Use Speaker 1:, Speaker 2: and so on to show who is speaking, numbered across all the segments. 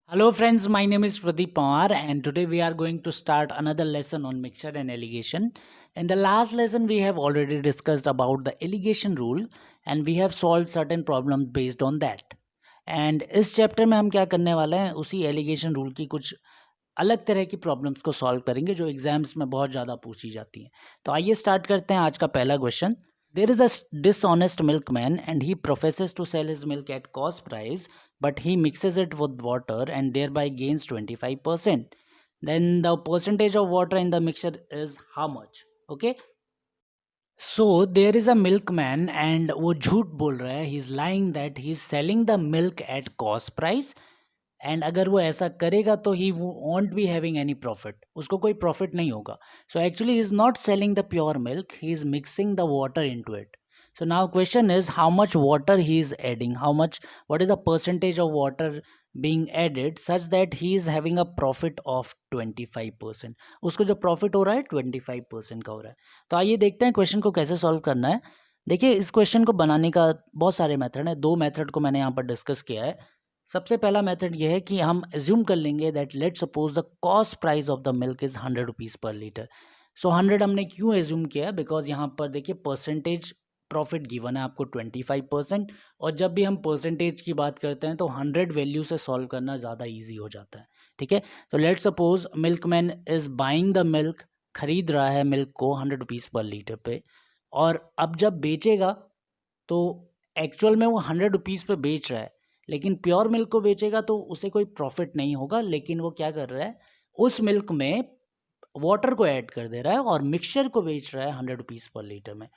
Speaker 1: Hello friends, my name is Pradeep Pawar and today we are going to start another lesson on mixture and alligation. In the last lesson we have already discussed about the alligation rule and we have solved certain problems based on that. And इस chapter में हम क्या करने वाले हैं उसी allegation rule की कुछ अलग तरह की प्रॉब्लम्स को सॉल्व करेंगे जो एग्जाम्स में बहुत ज़्यादा पूछी जाती हैं। तो आइए स्टार्ट करते हैं आज का पहला question. There is a dishonest milkman and he professes to sell his milk at cost price, but he mixes it with water and thereby gains 25%. Then the percentage of water in the mixture is how much? Okay. So there is a milkman and वो झूठ बोल रहा है, he is lying that he is selling the milk at cost price and अगर वो ऐसा करेगा तो he won't be having any profit, उसको कोई प्रॉफिट नहीं होगा. So actually he is not selling the pure milk, he is mixing the water into it. So now question is how much water he is adding, how much, what is the percentage of water being added such that he is having a profit of 25%. उसको जो profit हो रहा है 25% का हो रहा है. तो आइए देखते हैं क्वेश्चन को कैसे सॉल्व करना है. देखिए इस क्वेश्चन को बनाने का बहुत सारे मेथड हैं, दो मेथड को मैंने यहाँ पर डिस्कस किया है. सबसे पहला मेथड ये है कि हम एज्यूम कर लेंगे that let suppose the cost price of the milk is 100 rupees per litre. सो 100 हमने क्यों एज्यूम किया, बिकॉज यहाँ पर देखिए परसेंटेज प्रॉफिट गिवन है आपको 25%, और जब भी हम परसेंटेज की बात करते हैं तो 100 वैल्यू से सॉल्व करना ज़्यादा ईजी हो जाता है. ठीक है, तो let suppose milkman is buying the milk, खरीद रहा है मिल्क को 100 रुपीज़ पर लीटर पे, और अब जब बेचेगा तो एक्चुअल में वो 100 रुपीज़ पे बेच रहा है, लेकिन प्योर मिल्क को बेचेगा तो उसे कोई प्रॉफिट नहीं होगा. लेकिन वो क्या कर रहा है, उस मिल्क में वाटर को ऐड कर दे रहा है और मिक्सचर को बेच रहा है 100 रुपीज़ पर लीटर में.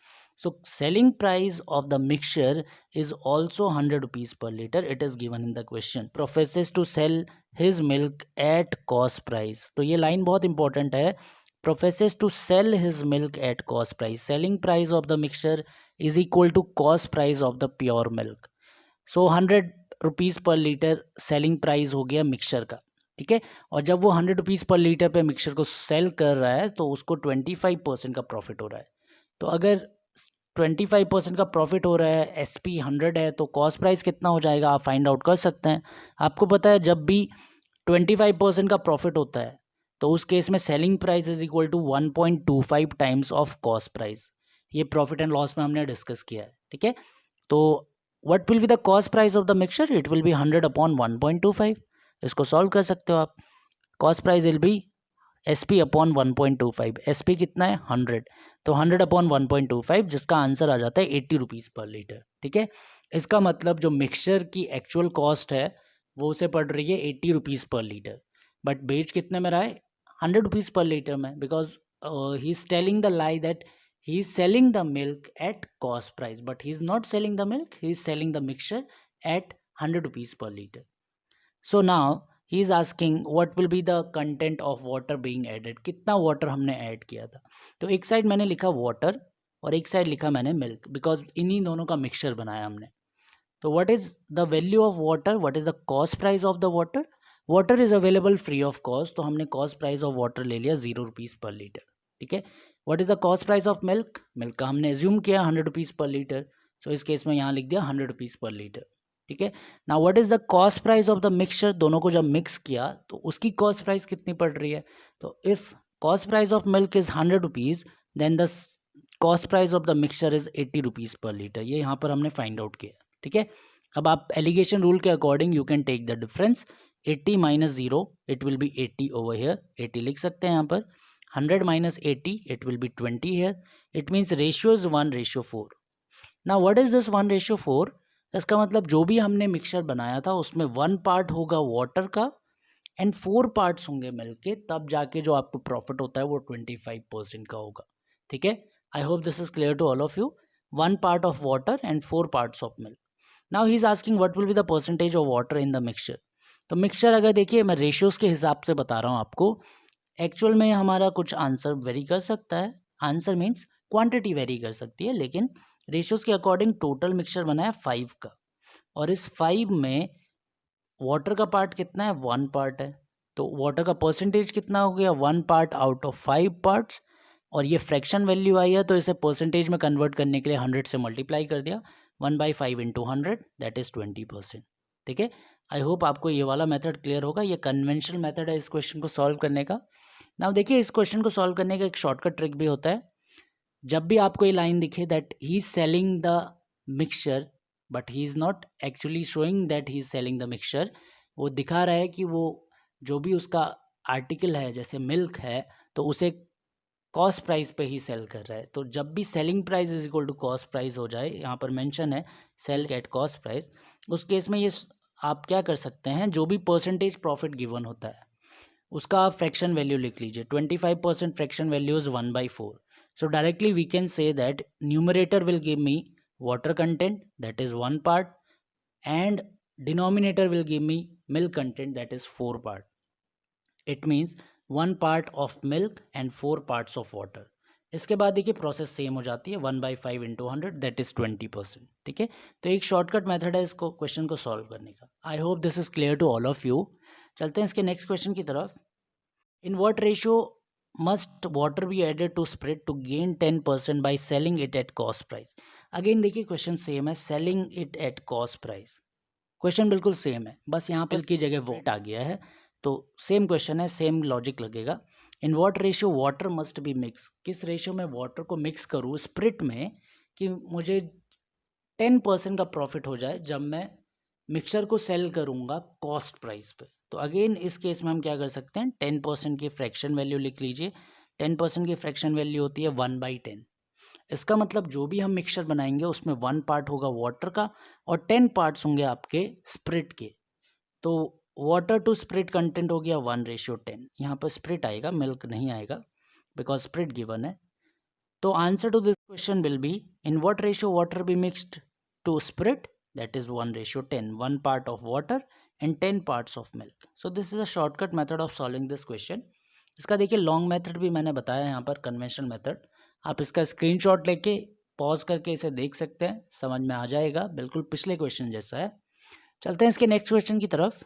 Speaker 1: So selling price of the mixture is also 100 rupees per litre. It is given in the question. Professes to sell his milk at cost price. तो ये लाइन बहुत इंपॉर्टेंट है. Professes to sell his milk at cost price. Selling price of the mixture is equal to cost price of the pure milk. So 100 rupees per litre selling price हो गया mixture का. ठीक है, और जब वो 100 रुपीज़ पर लीटर पे mixture को सेल कर रहा है तो उसको 25% का प्रॉफिट हो रहा है. तो अगर 25% का प्रॉफिट हो रहा है, एस पी 100 है, तो कॉस्ट प्राइस कितना हो जाएगा आप फाइंड आउट कर सकते हैं. आपको पता है जब भी 25% का प्रॉफिट होता है तो उस केस में selling price is equal to 1.25 times of cost price. ये प्रॉफिट एंड लॉस में हमने डिस्कस किया है. ठीक है, तो what will be the cost price of the mixture? It will be 100 upon 1.25. इसको सॉल्व कर सकते हो आप. Cost price will be S P upon 1.25. S P कितना है 100, तो 100 अपॉन 1.25 जिसका आंसर आ जाता है 80 रुपीज़ पर लीटर. ठीक है, इसका मतलब जो मिक्सचर की एक्चुअल कॉस्ट है वो उसे पड़ रही है 80 रुपीज़ पर लीटर, बट बेच कितने में रहा है 100 रुपीज़ पर लीटर में, because he is telling the lie that he is selling the milk at cost price, but he is not selling the milk, he is selling the mixture at 100 rupees per liter. So now he is asking what will be the content of water being added. कितना water हमने add किया था. तो एक side मैंने लिखा water और एक साइड लिखा मैंने milk, बिकॉज इन्हीं दोनों का मिक्सचर बनाया हमने. तो what is the value of water, what is the cost price of the water? Water is available free of cost, तो हमने cost price of water ले लिया 0 रुपीज़ पर लीटर. ठीक है, what is the cost price of milk, milk का हमने assume किया 100 rupees per litre, सो इस केस में यहाँ लिख दिया 100 रुपीज़ पर लीटर. ठीक है, now what is the cost price of the mixture, दोनों को जब मिक्स किया तो उसकी कॉस्ट प्राइस कितनी पड़ रही है. तो if cost price of milk is 100 rupees then the cost price of the mixture is 80 rupees per litre. ये यहाँ पर हमने फाइंड आउट किया. ठीक है, अब आप एलिगेशन रूल के according you can take the difference. 80 minus 0 it will be 80 over here. 80 लिख सकते हैं यहाँ पर. 100 minus 80 it will be 20 here. It means ratio is 1:4. Now what is this 1:4? इसका मतलब जो भी हमने मिक्सचर बनाया था उसमें 1 पार्ट होगा वाटर का एंड 4 पार्ट्स होंगे मिल्क के, तब जाके जो आपको प्रॉफिट होता है वो 25% का होगा. ठीक है, I hope this is clear to all of you. 1 part of water and 4 parts of milk. Now he is asking what will be the percentage of water in the mixture. तो mixture अगर देखिए मैं ratios के हिसाब से बता रहा हूँ आपको, एक्चुअल में हमारा कुछ आंसर वेरी कर सकता है. आंसर मीन्स क्वांटिटी वेरी कर सकती है, लेकिन रेशियोज के अकॉर्डिंग टोटल मिक्सचर बना है 5 का, और इस 5 में वाटर का पार्ट कितना है 1 पार्ट है. तो वाटर का परसेंटेज कितना हो गया 1 पार्ट आउट ऑफ 5 पार्ट्स, और ये फ्रैक्शन वैल्यू आई है तो इसे परसेंटेज में कन्वर्ट करने के लिए 100 से मल्टीप्लाई कर दिया. 1/5 इंटू 100 दैट इज़ 20%. ठीक है, आई होप आपको ये वाला मेथड क्लियर होगा। ये कन्वेंशनल मेथड है इस क्वेश्चन को सॉल्व करने का। नाउ देखिए, इस क्वेश्चन को सॉल्व करने का एक शॉर्टकट ट्रिक भी होता है। जब भी आपको ये लाइन दिखे that he is selling the mixture but he is not actually showing that he is selling the mixture, वो दिखा रहा है कि वो जो भी उसका आर्टिकल है जैसे मिल्क है तो उसे कॉस्ट प्राइस पे ही सेल कर रहा है। तो जब भी selling price is equal to cost price हो जाए, यहाँ पर मेंशन है सेल एट कॉस्ट प्राइस, उस केस में ये आप क्या कर सकते हैं, जो भी परसेंटेज प्रॉफिट गिवन होता है उसका आप फ्रैक्शन वैल्यू लिख लीजिए। 25% fraction value is 1/4। So directly we can say that numerator will give me water content that is 1 part and denominator will give me milk content that is 4 part. It means 1 part of milk and 4 parts of water. इसके बाद देखिए process same हो जाती है 1/5 into 100 that is 20%। ठीक है, तो एक शॉर्टकट मेथड है इसको क्वेश्चन को सॉल्व करने का। I hope this is clear to all of you. चलते हैं इसके नेक्स्ट क्वेश्चन की तरफ। In what ratio must water be added to spirit to gain 10% by selling it at cost price. Again देखिए question same है, selling it at cost price. Question बिल्कुल same है, बस यहाँ पर की जगह वोट आ गया है। तो सेम क्वेश्चन है, सेम लॉजिक लगेगा। इन what ratio water must B mix, किस रेशियो में वाटर को मिक्स करूँ स्प्रिट में कि मुझे 10% का प्रॉफिट हो जाए जब मैं मिक्सचर को सेल करूँगा कॉस्ट प्राइस पे। तो अगेन इस केस में हम क्या कर सकते हैं, 10% की फ्रैक्शन वैल्यू लिख लीजिए। 10% की फ्रैक्शन वैल्यू होती है 1/10। इसका मतलब जो भी हम मिक्सचर बनाएंगे उसमें 1 पार्ट होगा वाटर का और 10 पार्ट्स होंगे आपके स्प्रिट के। तो वाटर टू स्प्रिट कंटेंट हो गया 1/10। यहाँ पर स्प्रिट आएगा, मिल्क नहीं आएगा बिकॉज स्प्रिट गिवन है। तो answer to this question will be in what ratio water be mixed to spirit, that is 1/10, 1 part of water and 10 parts of milk. So this is a shortcut method of solving this question. इसका देखिए long method भी मैंने बताया यहाँ पर, conventional method. आप इसका screenshot लेके पॉज करके इसे देख सकते हैं, समझ में आ जाएगा, बिल्कुल पिछले क्वेश्चन जैसा है। चलते हैं इसके नेक्स्ट क्वेश्चन की तरफ।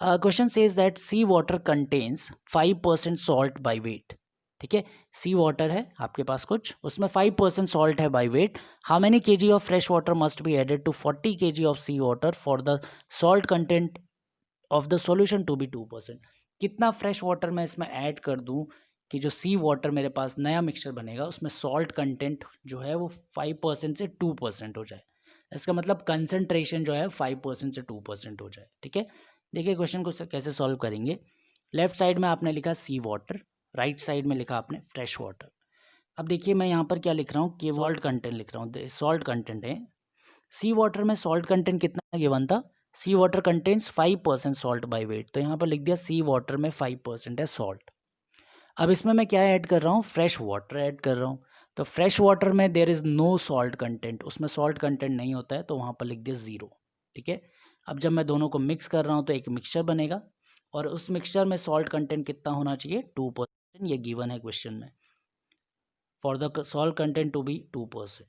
Speaker 1: Question says that sea water contains 5% salt by weight. ठीक है, सी वाटर है आपके पास कुछ, उसमें 5% सॉल्ट है by weight. How many kg of fresh water must be added to 40 kg of sea water for the salt content of the solution to be 2%। कितना fresh water मैं इसमें ऐड कर दूं कि जो सी वाटर मेरे पास नया मिक्सचर बनेगा उसमें सॉल्ट कंटेंट जो है वो 5% से 2% हो जाए। इसका मतलब कंसनट्रेशन जो है 5% से 2% हो जाए। ठीक है, देखिए क्वेश्चन को कैसे सॉल्व करेंगे। लेफ्ट साइड में आपने लिखा सी वाटर, राइट साइड में लिखा आपने फ्रेश वाटर। अब देखिए मैं यहाँ पर क्या लिख रहा हूँ, कि सॉल्ट कंटेंट लिख रहा हूँ, सॉल्ट कंटेंट है। सी वाटर में सॉल्ट कंटेंट कितना गिवन था, sea water contains 5% salt by weight, तो यहाँ पर लिख दिया सी वाटर में 5% है सॉल्ट। अब इसमें मैं क्या ऐड कर रहा हूँ, फ्रेश वाटर ऐड कर रहा हूँ। तो फ्रेश वाटर में there is no salt content, उसमें सॉल्ट कंटेंट नहीं होता है, तो वहाँ पर लिख दिया 0। ठीक है, अब जब मैं दोनों को मिक्स कर रहा हूँ तो एक मिक्सचर बनेगा और उस मिक्सचर में सॉल्ट कंटेंट कितना होना चाहिए, 2%। ये गिवन है क्वेश्चन में, for the salt content to be 2%।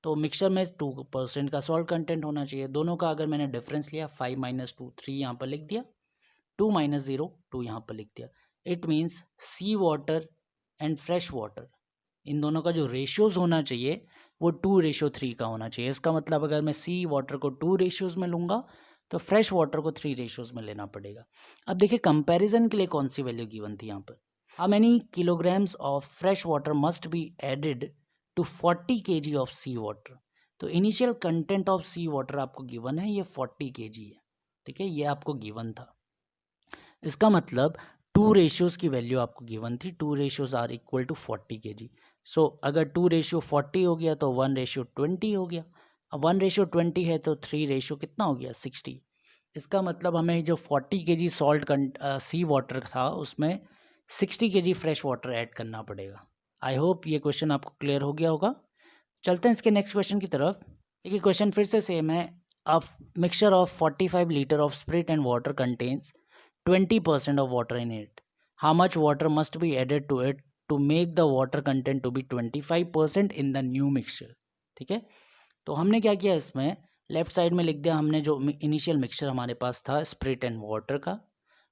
Speaker 1: तो मिक्सचर में 2% का सॉल्ट कंटेंट होना चाहिए। दोनों का अगर मैंने डिफरेंस लिया 5 - 2 3 यहाँ पर लिख दिया, 2 - 0 2 यहाँ पर लिख दिया। It means sea water and fresh water, इन दोनों का जो रेशियोज़ होना चाहिए वो 2:3 का होना चाहिए। इसका मतलब अगर मैं सी वाटर को 2 रेशियोज़ में लूँगा तो फ्रेश वाटर को 3 रेशियोज़ में लेना पड़ेगा। अब देखिए कंपैरिजन के लिए कौन सी वैल्यू गिवन थी यहाँ पर, how many kilograms of fresh water must be added to 40 kg of sea water. तो initial content of sea water आपको गिवन है, ये 40 kg है। ठीक है, ये आपको गिवन था। इसका मतलब 2 रेशियोज़ की वैल्यू आपको गिवन थी, 2 ratios are equal to 40 kg। So अगर 2:40 हो गया तो 1:20 हो गया। अब 1:20 है तो 3 कितना हो गया, 60। इसका मतलब हमें जो 40 kg सॉल्ट सी वाटर था उसमें 60 kg फ्रेश वाटर ऐड करना पड़ेगा। आई होप ये क्वेश्चन आपको क्लियर हो गया होगा। चलते हैं इसके नेक्स्ट क्वेश्चन की तरफ। देखिए क्वेश्चन फिर से सेम है। A mixture of 45 litre of spirit and water contains 20% of water in it. How much water must be added to it to make the water content to be 25% in the new mixture? ठीक है, तो हमने क्या किया, इसमें left side में लिख दिया हमने जो इनिशियल मिक्सचर हमारे पास था स्प्रिट एंड वाटर का,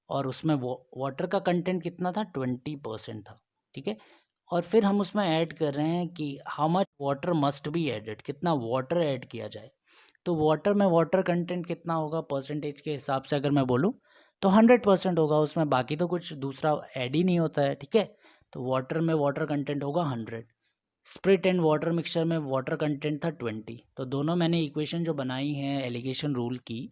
Speaker 1: और उसमें वाटर का कंटेंट कितना था, 20% था। ठीक है, और फिर हम उसमें ऐड कर रहे हैं कि how much water must be added, कितना वाटर ऐड किया जाए तो वाटर में वाटर कंटेंट कितना होगा परसेंटेज के हिसाब से अगर मैं बोलूँ तो 100% होगा, उसमें बाकी तो कुछ दूसरा ऐड ही नहीं होता है, ठीक है। तो वाटर में वाटर कंटेंट होगा 100। स्प्रिट एंड वाटर मिक्सचर में वाटर कंटेंट था 20। तो दोनों मैंने इक्वेशन जो बनाई है एलिगेशन रूल की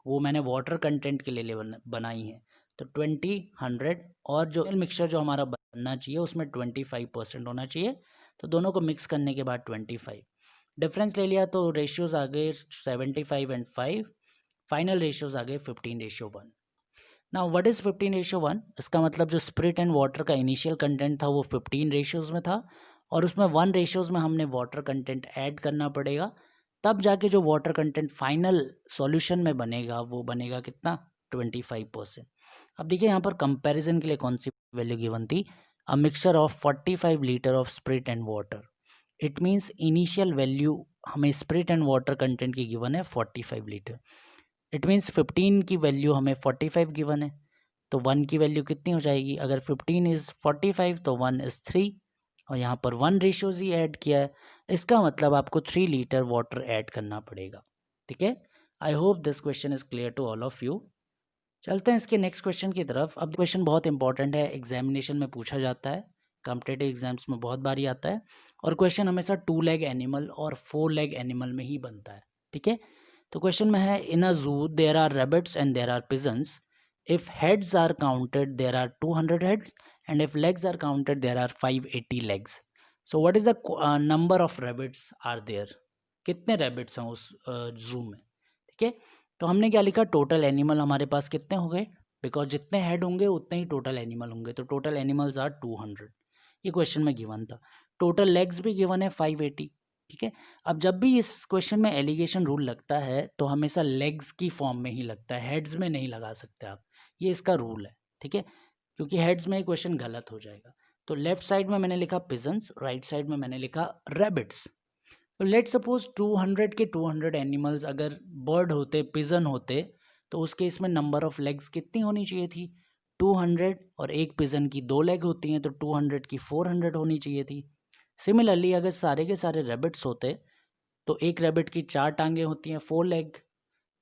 Speaker 1: वो मैंने वाटर कंटेंट के लिए बनाई है। तो 20, 100 और जो मिक्सचर जो हमारा बनना चाहिए उसमें 25% होना चाहिए। तो दोनों को मिक्स करने के बाद 25 डिफरेंस ले लिया, तो रेशियोज आ गए 75 एंड 5। फाइनल रेशियोज आ गए 15:1। Now what is 15:1? इसका मतलब जो स्पिरिट एंड वाटर का इनिशियल कंटेंट था वो 15 रेशियोज में था और उसमें 1 रेशियोज में हमने वाटर कंटेंट ऐड करना पड़ेगा, तब जाके जो वाटर कंटेंट फाइनल सॉल्यूशन में बनेगा वो बनेगा कितना 25%। अब देखिए यहाँ पर कंपैरिजन के लिए कौन सी वैल्यू गिवन थी, a mixture of 45 litre of spirit and water. It means initial value हमें स्पिरिट एंड वाटर कंटेंट की गिवन है 45 लीटर। इट मीन्स 15 की वैल्यू हमें 45 गिवन है, तो 1 की वैल्यू कितनी हो जाएगी, अगर 15 इज़ 45 तो 1 इज़ 3 और यहाँ पर 1 रेशियोज ही ऐड किया है, इसका मतलब आपको 3 लीटर वाटर ऐड करना पड़ेगा, ठीक है। I hope this question is clear to all of you. चलते हैं इसके नेक्स्ट क्वेश्चन की तरफ। अब क्वेश्चन बहुत इंपॉर्टेंट है, एग्जामिनेशन में पूछा जाता है, कॉम्पिटेटिव एग्जाम्स में बहुत बारी आता है और क्वेश्चन हमेशा 2 लेग एनिमल और 4 लेग एनिमल में ही बनता है, ठीक है। तो क्वेश्चन में है, in a zoo there are rabbits and there are pigeons, if heads are counted there are 200 heads and if legs are counted there are 580 legs. So what is the number of rabbits are there, कितने rabbits हैं उस जू में, ठीक है। तो हमने क्या लिखा, टोटल एनिमल हमारे पास कितने हो गए, बिकॉज जितने हेड होंगे उतने ही टोटल एनिमल होंगे, तो टोटल एनिमल्स आर 200, ये क्वेश्चन में गिवन था। टोटल लेग्स भी गिवन है 580, ठीक है। अब जब भी इस क्वेश्चन में एलिगेशन रूल लगता है तो हमेशा लेग्स की फॉर्म में ही लगता है, हेड्स में नहीं लगा सकते आप, ये इसका रूल है, ठीक है, क्योंकि हेड्स में क्वेश्चन गलत हो जाएगा। तो लेफ्ट साइड में मैंने लिखा पिजन्स, राइट साइड में मैंने लिखा रैबिट्स। तो लेट सपोज 200 के 200 एनिमल्स अगर बर्ड होते, पिजन होते, तो उस केस में नंबर ऑफ लेग्स कितनी होनी चाहिए थी, 200, और एक पिजन की 2 लेग होती हैं तो 200 की 400 होनी चाहिए थी। सिमिलरली अगर सारे के सारे रैबिट्स होते तो एक रैबिट की 4 टांगें होती हैं, 4 लेग,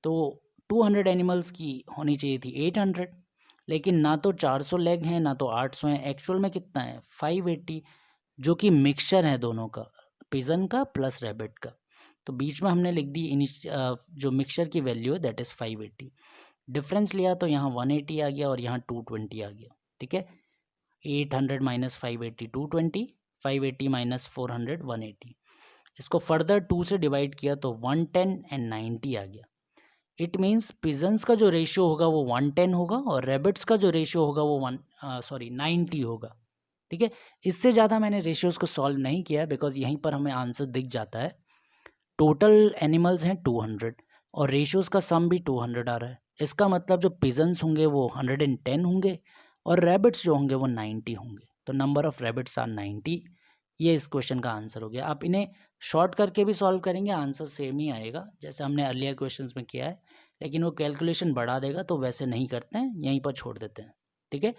Speaker 1: तो 200 एनिमल्स की होनी चाहिए थी 800, लेकिन ना तो 400 लेग हैं ना तो 800 हैं, एक्चुअल में कितना है 580, जो कि मिक्सचर है दोनों का, पिजन का प्लस रैबिट का। तो बीच में हमने लिख दी जो मिक्सचर की वैल्यू है दैट इज़ 580। डिफरेंस लिया तो यहाँ 180 आ गया और यहाँ 220 आ गया, ठीक है। 800 माइनस 580 220, 580 माइनस 400 180। इसको फर्दर 2 से डिवाइड किया तो 110 एंड 90 आ गया। इट मीन्स पिजन्स का जो रेशियो होगा वो 110 होगा और रैबिट्स का जो रेशियो होगा वो 90 होगा, ठीक है। इससे ज़्यादा मैंने रेशियोज़ को सॉल्व नहीं किया बिकॉज यहीं पर हमें आंसर दिख जाता है। टोटल एनिमल्स हैं 200 और रेशियोज़ का सम भी 200 आ रहा है, इसका मतलब जो पिजन्स होंगे वो 110 होंगे और रैबिट्स जो होंगे वो 90 होंगे, तो नंबर ऑफ रैबिट्स आर 90। ये इस क्वेश्चन का आंसर हो गया। आप इन्हें शॉर्ट करके भी सॉल्व करेंगे आंसर सेम ही आएगा जैसे हमने अर्लियर क्वेश्चंस में किया है, लेकिन वो कैलकुलेशन बढ़ा देगा तो वैसे नहीं करते हैं, यहीं पर छोड़ देते हैं, ठीक है।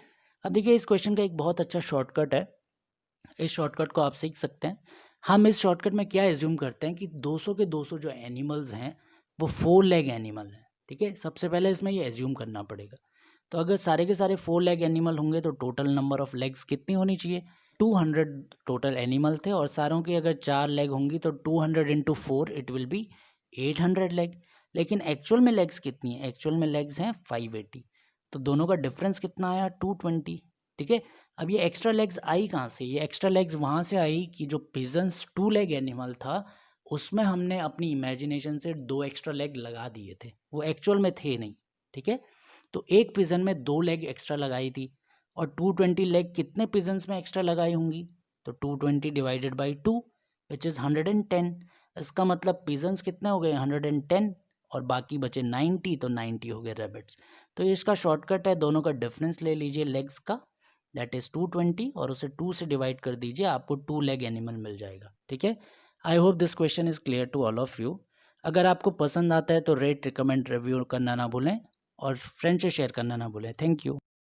Speaker 1: अब देखिए इस क्वेश्चन का एक बहुत अच्छा शॉर्टकट है, इस शॉर्टकट को आप सीख सकते हैं। हम इस शॉर्टकट में क्या एज्यूम करते हैं कि 200 के 200 जो एनिमल्स हैं वो 4 लेग एनिमल हैं, ठीक है। सबसे पहले इसमें ये एज्यूम करना पड़ेगा। तो अगर सारे के सारे 4 लेग एनिमल होंगे तो टोटल नंबर ऑफ लेग्स कितनी होनी चाहिए, 200 टोटल एनिमल थे और सारों की अगर 4 लेग होंगी तो 200 into 4 it will B 800 leg. लेकिन एक्चुअल में लेग्स कितनी है, एक्चुअल में लेग्स हैं 580, तो दोनों का डिफरेंस कितना आया 220, ठीक है। अब ये एक्स्ट्रा लेग्स आई कहाँ से, ये एक्स्ट्रा लेग्स वहाँ से आई कि जो पिजन्स 2 लेग एनिमल था उसमें हमने अपनी इमेजिनेशन से 2 एक्स्ट्रा लेग लगा दिए थे, वो एक्चुअल में थे नहीं, ठीक है। तो एक पिजन में 2 लेग एक्स्ट्रा लगाई थी और 220 लेग कितने पिजन्स में एक्स्ट्रा लगाई होंगी, तो 220 डिवाइडेड बाई 2 विच इज़ 110। इसका मतलब पिजन्स कितने हो गए 110 और बाकी बचे 90, तो 90 हो गए रैबिट्स। तो इसका शॉर्टकट है, दोनों का डिफरेंस ले लीजिए लेग्स का, दैट इज़ 220 और उसे 2 से डिवाइड कर दीजिए, आपको 2 लेग एनिमल मिल जाएगा, ठीक है। I hope this question is clear to all of you. अगर आपको पसंद आता है तो रेट, रिकमेंड, रिव्यू करना ना भूलें और फ्रेंड से शेयर करना ना भूलें। Thank you.